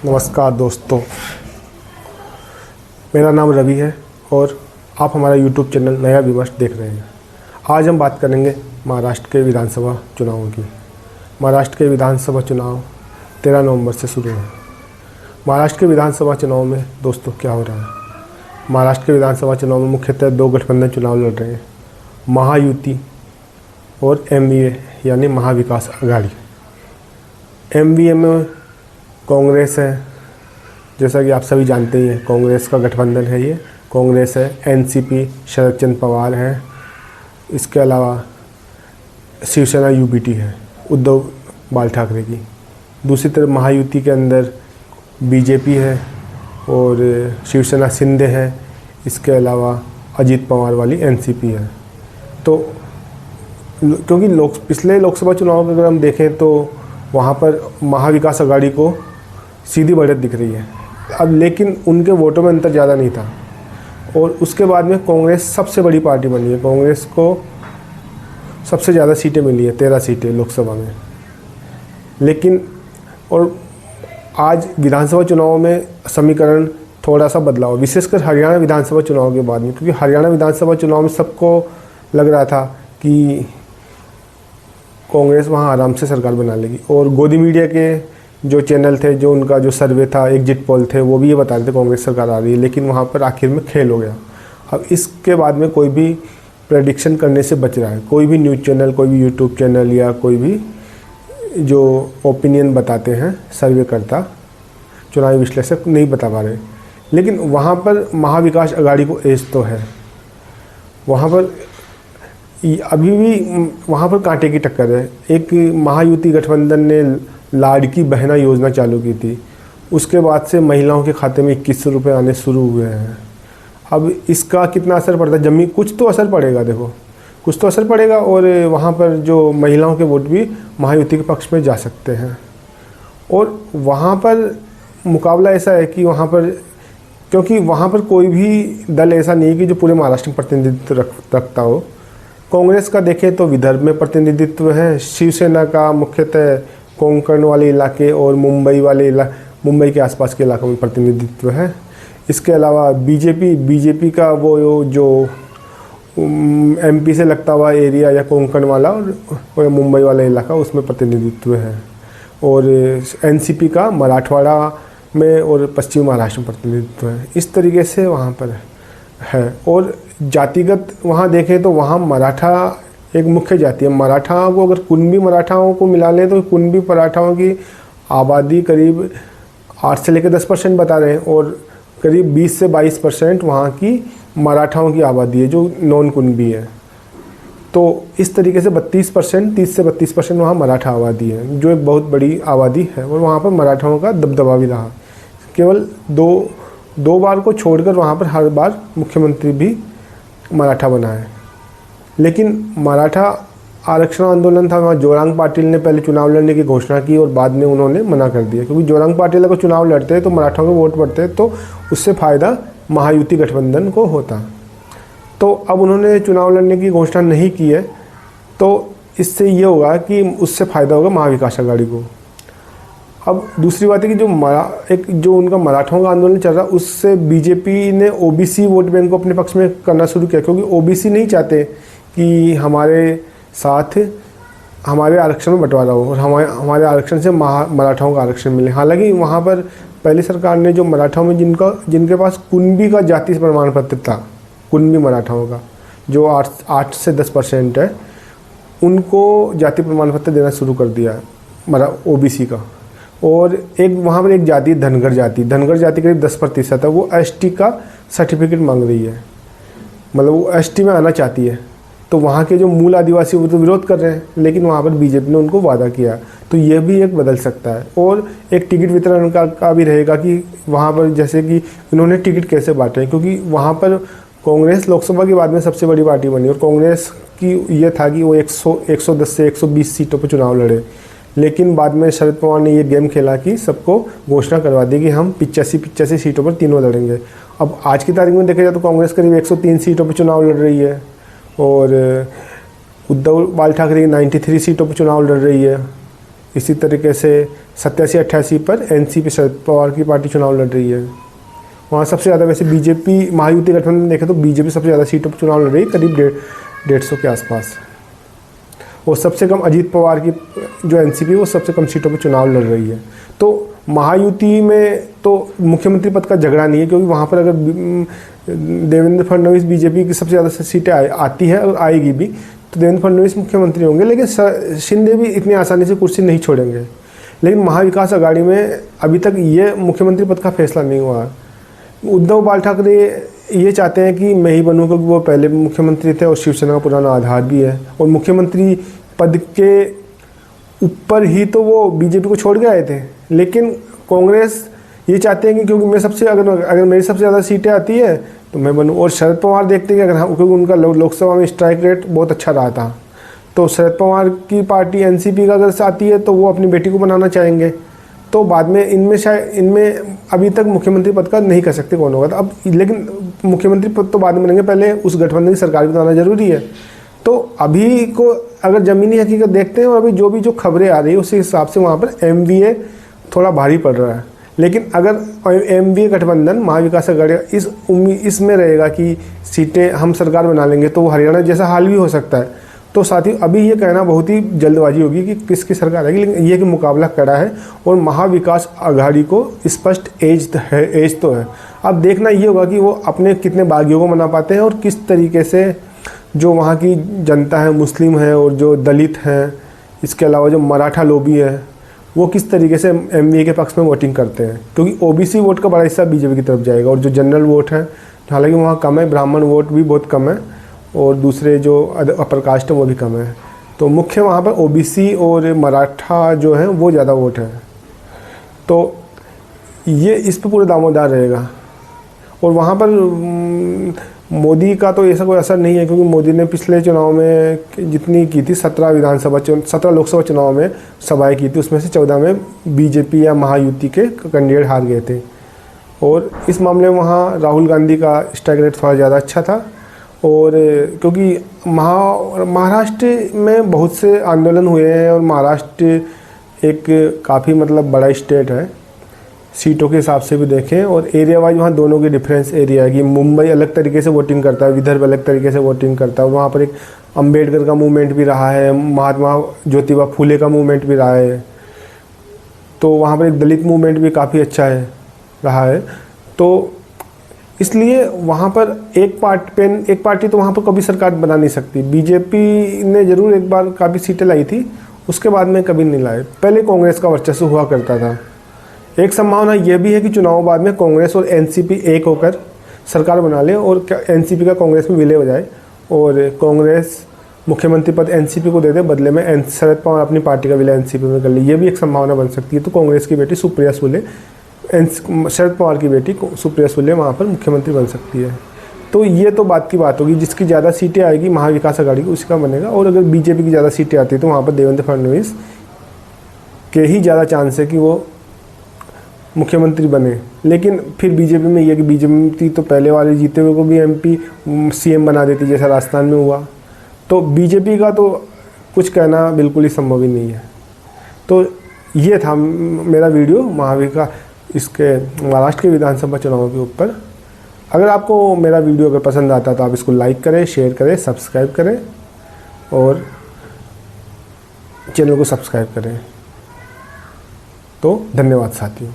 नमस्कार दोस्तों, मेरा नाम रवि है और आप हमारा YouTube चैनल नया विमर्श देख रहे हैं। आज हम बात करेंगे महाराष्ट्र के विधानसभा चुनावों की। महाराष्ट्र के विधानसभा चुनाव 13 नवंबर से शुरू हैं। महाराष्ट्र के विधानसभा चुनाव में दोस्तों क्या हो रहा है? महाराष्ट्र के विधानसभा चुनाव में मुख्यतः दो गठबंधन चुनाव लड़ रहे हैं, महायुति और MVA यानी महाविकास आघाड़ी। MVA में कांग्रेस है, जैसा कि आप सभी जानते ही हैं, कांग्रेस का गठबंधन है ये। कांग्रेस है, NCP शरद चंद्र पवार है, इसके अलावा शिवसेना UBT है, उद्धव बाल ठाकरे की। दूसरी तरफ महायुति के अंदर BJP है और शिवसेना शिंदे है, इसके अलावा अजीत पवार वाली NCP है। तो क्योंकि पिछले लोकसभा चुनाव में अगर हम देखें तो वहाँ पर महाविकास आघाड़ी को सीधी बढ़त दिख रही है अब, लेकिन उनके वोटों में अंतर ज़्यादा नहीं था। और उसके बाद में कांग्रेस सबसे बड़ी पार्टी बनी है। कांग्रेस को सबसे ज़्यादा सीटें मिली है, 13 सीटें लोकसभा में। लेकिन और आज विधानसभा चुनाव में समीकरण थोड़ा सा बदला हो, विशेषकर हरियाणा विधानसभा चुनाव के बाद में, क्योंकि हरियाणा विधानसभा चुनाव में सबको लग रहा था कि कांग्रेस वहाँ आराम से सरकार बना लेगी। और गोदी मीडिया के जो चैनल थे, जो उनका जो सर्वे था, एग्जिट पोल थे, वो भी ये बता रहे थे कांग्रेस सरकार आ रही है। लेकिन वहाँ पर आखिर में खेल हो गया। अब इसके बाद में कोई भी प्रेडिक्शन करने से बच रहा है। कोई भी न्यूज़ चैनल, कोई भी यूट्यूब चैनल या कोई भी जो ओपिनियन बताते हैं सर्वेकर्ता, चुनावी विश्लेषक नहीं बता पा रहे। लेकिन वहाँ पर महाविकास आघाड़ी को एज तो है। वहाँ पर अभी भी वहाँ पर कांटे की टक्कर है। एक महायुति गठबंधन ने लाड़की बहना योजना चालू की थी, उसके बाद से महिलाओं के खाते में 2100 रुपये आने शुरू हुए हैं। अब इसका कितना असर पड़ता है? जमीन कुछ तो असर पड़ेगा, देखो कुछ तो असर पड़ेगा। और वहाँ पर जो महिलाओं के वोट भी महायुति के पक्ष में जा सकते हैं। और वहाँ पर मुकाबला ऐसा है कि वहाँ पर, क्योंकि वहाँ पर कोई भी दल ऐसा नहीं है कि जो पूरे महाराष्ट्र में प्रतिनिधित्व रखता हो। कांग्रेस का देखें तो विदर्भ में प्रतिनिधित्व है, शिवसेना का मुख्यतः कोंकण वाले इलाके और मुंबई के आसपास के इलाकों में प्रतिनिधित्व है। इसके अलावा बीजेपी का वो जो MP से लगता हुआ एरिया या कोंकण वाला और मुंबई वाला इलाका, उसमें प्रतिनिधित्व है। और NCP का मराठवाड़ा में और पश्चिमी महाराष्ट्र में प्रतिनिधित्व है। इस तरीके से वहाँ पर है। और जातिगत वहाँ देखें तो वहाँ मराठा एक मुख्य जाति है। मराठाओं को अगर कुणबी मराठाओं को मिला लें तो कुणबी मराठाओं की आबादी करीब 8 से लेकर 10% बता रहे हैं। और करीब 20 से 22% वहाँ की मराठाओं की आबादी है जो नॉन कुणबी है। तो इस तरीके से 32%, 30 से 32% वहाँ मराठा आबादी है, जो एक बहुत बड़ी आबादी है। और वहाँ पर मराठाओं का दबदबा भी रहा। केवल दो बार को छोड़कर वहाँ पर हर बार मुख्यमंत्री भी मराठा बना है। लेकिन मराठा आरक्षण आंदोलन था, वहाँ जोरांग पाटिल ने पहले चुनाव लड़ने की घोषणा की और बाद में उन्होंने मना कर दिया, क्योंकि जोरांग पाटिल अगर चुनाव लड़ते हैं तो मराठाओं के वोट बढ़ते तो उससे फ़ायदा महायुति गठबंधन को होता। तो अब उन्होंने चुनाव लड़ने की घोषणा नहीं की है, तो इससे ये होगा कि उससे फ़ायदा होगा महाविकास आघाड़ी को। अब दूसरी बात है कि जो उनका मराठाओं का आंदोलन चल रहा है, उससे BJP ने OBC वोट बैंक को अपने पक्ष में करना शुरू किया, क्योंकि OBC नहीं चाहते कि हमारे साथ हमारे आरक्षण में बंटवारा हो और हमारे आरक्षण से मराठाओं का आरक्षण मिले। हालांकि वहाँ पर पहली सरकार ने जो मराठाओं में जिनके पास कुणबी का जाति प्रमाण पत्र था, कुणबी मराठाओं का जो 8 से 10% है, उनको जाति प्रमाण पत्र देना शुरू कर दिया OBC का। और एक वहाँ पर एक जाति धनगर जाति करीब 10% है, वो ST का सर्टिफिकेट मांग रही है, मतलब वो ST में आना चाहती है। तो वहाँ के जो मूल आदिवासी वो तो विरोध कर रहे हैं, लेकिन वहाँ पर BJP ने उनको वादा किया। तो ये भी एक बदल सकता है। और एक टिकट वितरण का भी रहेगा कि वहाँ पर जैसे कि इन्होंने टिकट कैसे बांटे हैं, क्योंकि वहाँ पर कांग्रेस लोकसभा के बाद में सबसे बड़ी पार्टी बनी और कांग्रेस की ये था कि वो 110 से 120 सीटों पर चुनाव लड़े। लेकिन बाद में शरद पवार ने ये गेम खेला कि सबको घोषणा करवा दी कि हम 85 सीटों पर तीनों लड़ेंगे। अब आज की तारीख में देखा जाए तो कांग्रेस करीब 103 सीटों पर चुनाव लड़ रही है और उद्धव बाल ठाकरे 93 सीटों पर चुनाव लड़ रही है। इसी तरीके से 87-88 पर एनसीपी शरद पवार की पार्टी चुनाव लड़ रही है। वहाँ सबसे ज़्यादा वैसे बीजेपी महायुति गठबंधन देखें तो बीजेपी सबसे ज़्यादा सीटों पर चुनाव लड़ रही है, करीब 150 के आसपास। और सबसे कम अजीत पवार की जो एनसीपी वो सबसे कम सीटों पर चुनाव लड़ रही है। तो महायुति में तो मुख्यमंत्री पद का झगड़ा नहीं है, क्योंकि वहाँ पर अगर देवेंद्र फडणवीस बीजेपी की सबसे ज़्यादा सीटें आती है और आएगी भी, तो देवेंद्र फडणवीस मुख्यमंत्री होंगे, लेकिन शिंदे भी इतनी आसानी से कुर्सी नहीं छोड़ेंगे। लेकिन महाविकास आघाड़ी में अभी तक ये मुख्यमंत्री पद का फैसला नहीं हुआ है। उद्धव बाल ठाकरे ये चाहते हैं कि मैं ही बनूँ, क्योंकि वो पहले मुख्यमंत्री थे और शिवसेना का पुराना आधार भी है, और मुख्यमंत्री पद के ऊपर ही तो वो बीजेपी को छोड़ के आए थे। लेकिन कांग्रेस ये चाहते हैं कि क्योंकि मैं अगर मेरी सबसे ज़्यादा सीटें आती है तो मैं बनूँ, और शरद पवार देखते हैं कि अगर क्योंकि उनका लोकसभा में स्ट्राइक रेट बहुत अच्छा रहा था, तो शरद पवार की पार्टी एनसीपी का अगर आती है तो वो अपनी बेटी को बनाना चाहेंगे। तो बाद में इनमें अभी तक मुख्यमंत्री पद का नहीं कर सकते कौन होगा, तो अब लेकिन मुख्यमंत्री पद तो बाद में बनेंगे, पहले उस गठबंधन की सरकार भी बनाना जरूरी है। तो अभी को अगर ज़मीनी हकीकत देखते हैं और अभी जो खबरें आ रही है उसी हिसाब से वहाँ पर एमवीए थोड़ा भारी पड़ रहा है। लेकिन अगर एमवीए गठबंधन महाविकास आघाड़ी इसमें रहेगा कि सीटें हम सरकार बना लेंगे, तो वो हरियाणा जैसा हाल भी हो सकता है। तो साथ ही अभी ये कहना बहुत ही जल्दबाजी होगी कि किसकी सरकार आएगी, लेकिन ये कि मुकाबला कड़ा है और महाविकास आघाड़ी को स्पष्ट एज तो है। अब देखना ये होगा कि वो अपने कितने बागियों को मना पाते हैं और किस तरीके से जो वहाँ की जनता है, मुस्लिम है और जो दलित हैं, इसके अलावा जो मराठा लोबी है, वो किस तरीके से एमवीए के पक्ष में वोटिंग करते हैं। क्योंकि ओबीसी वोट का बड़ा हिस्सा बीजेपी की तरफ जाएगा, और जो जनरल वोट है हालांकि वहाँ कम है, ब्राह्मण वोट भी बहुत कम है और दूसरे जो अपर कास्ट है वो भी कम है। तो मुख्य वहाँ पर ओबीसी और मराठा जो है वो ज़्यादा वोट है। तो ये इस पर पूरा दामोदार रहेगा। और वहाँ पर मोदी का तो ऐसा कोई असर नहीं है, क्योंकि मोदी ने पिछले चुनाव में जितनी की थी 17 लोकसभा चुनाव में सभाएं की थी, उसमें से 14 में बीजेपी या महायुति के कैंडिडेट हार गए थे। और इस मामले में वहाँ राहुल गांधी का स्ट्राइक रेट थोड़ा ज़्यादा अच्छा था। और क्योंकि महाराष्ट्र में बहुत से आंदोलन हुए हैं और महाराष्ट्र एक काफ़ी मतलब बड़ा स्टेट है सीटों के हिसाब से भी देखें, और एरिया वाइज वहाँ दोनों के डिफरेंस एरिया है कि मुंबई अलग तरीके से वोटिंग करता है, विदर्भ अलग तरीके से वोटिंग करता है। वहाँ पर एक अंबेडकर का मूवमेंट भी रहा है, महात्मा ज्योतिबा फूले का मूवमेंट भी रहा है, तो वहाँ पर एक दलित मूवमेंट भी काफ़ी अच्छा रहा है। तो इसलिए वहाँ पर एक पार्टी तो वहाँ पर कभी सरकार बना नहीं सकती। बीजेपी ने ज़रूर एक बार काफ़ी सीटें लाई थी, उसके बाद में कभी नहीं लाए। पहले कांग्रेस का वर्चस्व हुआ करता था। एक संभावना यह भी है कि चुनाव बाद में कांग्रेस और एनसीपी एक होकर सरकार बना ले और एनसीपी का कांग्रेस में विलय हो जाए और कांग्रेस मुख्यमंत्री पद एनसीपी को दे दे, बदले में शरद पवार अपनी पार्टी का विलय एनसीपी में कर ले। ये भी एक संभावना बन सकती है। तो कांग्रेस की बेटी सुप्रिया सुले, शरद पवार की बेटी सुप्रिया सुले वहाँ पर मुख्यमंत्री बन सकती है। तो ये तो बात की बात होगी, जिसकी ज़्यादा सीटें आएगी महाविकास आघाड़ी की उसका बनेगा। और अगर बीजेपी की ज़्यादा सीटें आती है तो वहाँ पर देवेंद्र फडणवीस के ही ज़्यादा चांस है कि वो मुख्यमंत्री बने। लेकिन फिर बीजेपी में ये कि बीजेपी तो पहले वाले जीते हुए को भी एमपी सीएम बना देती, जैसा राजस्थान में हुआ। तो बीजेपी का तो कुछ कहना बिल्कुल ही संभव ही नहीं है। तो ये था मेरा वीडियो इसके महाराष्ट्र के विधानसभा चुनाव के ऊपर। अगर आपको मेरा वीडियो अगर पसंद आता तो आप इसको लाइक करें, शेयर करें, सब्सक्राइब करें और चैनल को सब्सक्राइब करें। तो धन्यवाद साथियों।